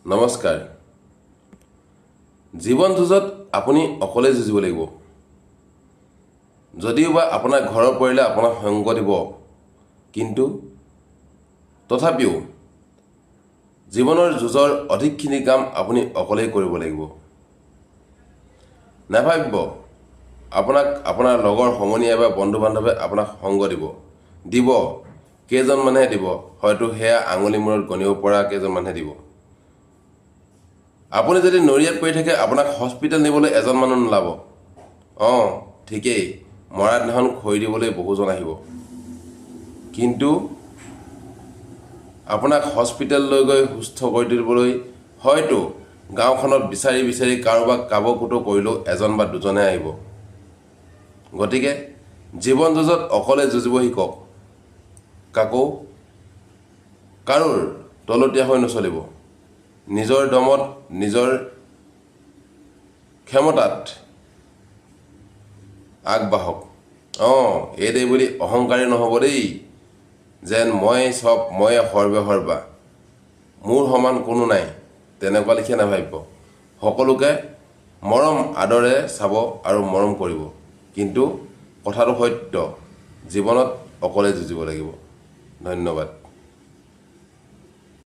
নমস্কাৰ জীৱন যুঁজত আপুনি অকলে যুঁজিব লাগিব যদিওবা আপোনাৰ ঘৰৰ পৰিলে আপোনাক সংগ দিব কিন্তু তথাপিও জীৱনৰ যুঁজৰ অধিকখিনি কাম আপুনি অকলেই কৰিব লাগিব নাভাবিব আপোনাক আপোনাৰ লগৰ সমনীয়া বা বন্ধু বান্ধৱে আপোনাক সংগ দিব কেইজন মানুহে দিব হয়তো হেয়া আঙুলি মূৰত গণিব পৰা কেইজন মানুহে দিব আপুনি যদি নৰিয়াত পৰি থাকে আপোনাক হস্পিটেল নিবলৈ এজন মানুহ নোলাব ঠিকেই মৰা দিনাখন খৰি দিবলৈ বহুজন আহিব কিন্তু আপোনাক হস্পিটেল লৈ গৈ সুস্থ কৰি তুলিবলৈ হয়তো গাঁওখনত বিচাৰি কাৰোবাক কাবকুটো কৰিলেও এজন বা দুজনে আহিব গতিকে জীৱন যুঁজত অকলে যুঁজিব শিকক কাৰোৰ তলতীয়া হৈ নচলিব নিজৰ দমত নিজৰ ক্ষমতাত আগবাঢ়ক এইদেই বুলি অহংকাৰী নহ'ব দেই যেন মই সৰ্বা মোৰ সমান কোনো নাই তেনেকুৱা লিখীয়া নাভাবিব সকলোকে মৰম আদৰে চাব আৰু মৰম কৰিব কিন্তু কথাটো সত্য জীৱনত অকলে যুঁজিব লাগিব ধন্যবাদ